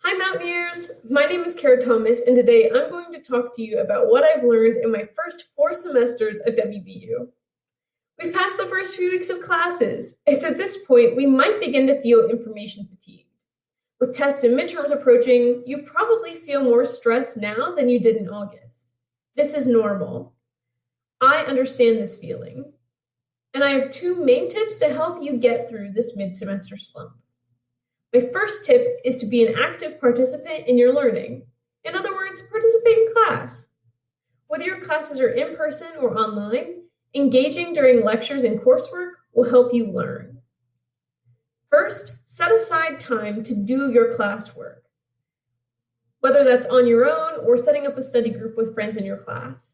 Hi, Mountaineers! My name is Cara, and today I'm going to talk to you about what I've learned in my first 4 semesters at WVU. We've passed the first few weeks of classes. It's at this point we might begin to feel information fatigue. With tests and midterms approaching, you probably feel more stressed now than you did in August. This is normal. I understand this feeling. And I have 2 main tips to help you get through this mid-semester slump. My first tip is to be an active participant in your learning. In other words, participate in class. Whether your classes are in person or online, engaging during lectures and coursework will help you learn. First, set aside time to do your classwork, whether that's on your own or setting up a study group with friends in your class.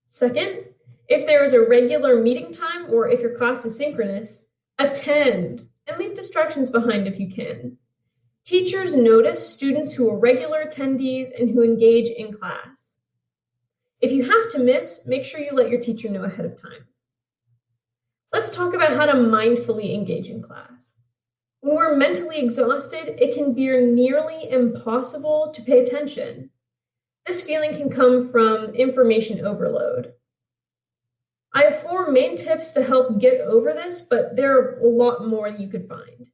Second, if there is a regular meeting time or if your class is synchronous, attend and leave distractions behind if you can. Teachers notice students who are regular attendees and who engage in class. If you have to miss, make sure you let your teacher know ahead of time. Let's talk about how to mindfully engage in class. When we're mentally exhausted, it can be nearly impossible to pay attention. This feeling can come from information overload. I have 4 main tips to help get over this, but there are a lot more you could find.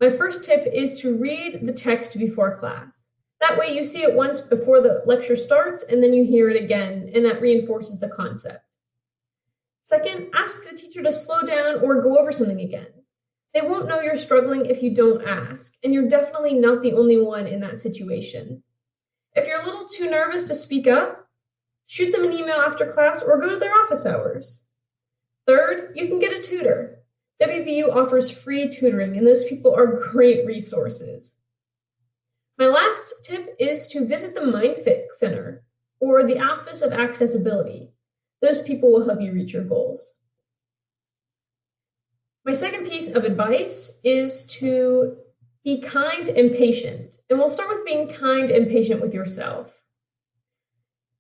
My first tip is to read the text before class. That way you see it once before the lecture starts, and then you hear it again, and that reinforces the concept. Second, ask the teacher to slow down or go over something again. They won't know you're struggling if you don't ask, and you're definitely not the only one in that situation. If you're a little too nervous to speak up, shoot them an email after class or go to their office hours. Third, you can get a tutor. WVU offers free tutoring, and those people are great resources. My last tip is to visit the MindFit Center or the Office of Accessibility. Those people will help you reach your goals. My second piece of advice is to be kind and patient. And we'll start with being kind and patient with yourself.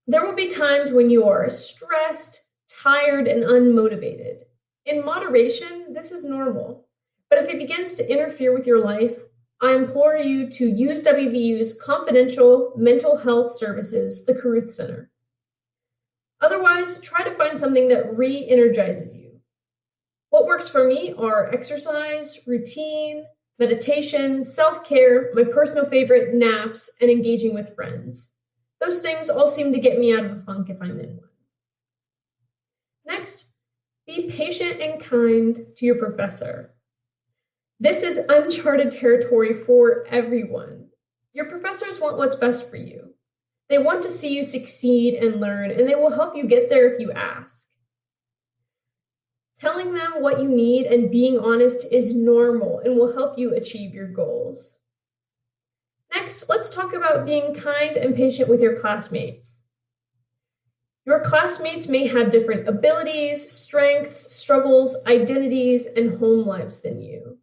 There will be times when you are stressed, tired, and unmotivated. In moderation, this is normal. But if it begins to interfere with your life, I implore you to use WVU's confidential mental health services, the Caruth Center. Otherwise, try to find something that re-energizes you. What works for me are exercise, routine, meditation, self-care, my personal favorite, naps, and engaging with friends. Those things all seem to get me out of a funk if I'm in one. Next, be patient and kind to your professor. This is uncharted territory for everyone. Your professors want what's best for you. They want to see you succeed and learn, and they will help you get there if you ask. Telling them what you need and being honest is normal and will help you achieve your goals. Next, let's talk about being kind and patient with your classmates. Your classmates may have different abilities, strengths, struggles, identities, and home lives than you.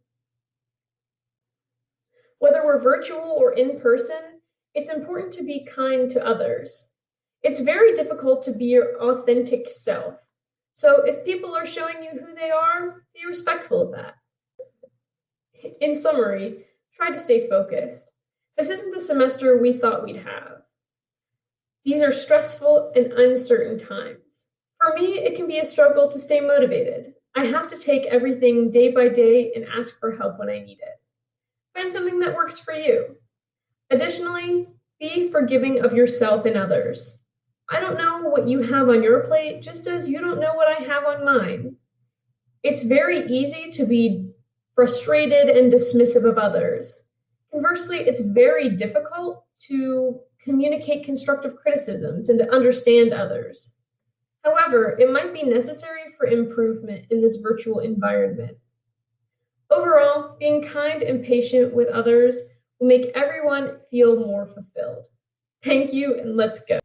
Whether we're virtual or in person, it's important to be kind to others. It's very difficult to be your authentic self. So if people are showing you who they are, be respectful of that. In summary, try to stay focused. This isn't the semester we thought we'd have. These are stressful and uncertain times. For me, it can be a struggle to stay motivated. I have to take everything day by day and ask for help when I need it. Find something that works for you. Additionally, be forgiving of yourself and others. I don't know what you have on your plate, just as you don't know what I have on mine. It's very easy to be frustrated and dismissive of others. Conversely, it's very difficult to communicate constructive criticisms and to understand others. However, it might be necessary for improvement in this virtual environment. Overall, being kind and patient with others will make everyone feel more fulfilled. Thank you, and let's go.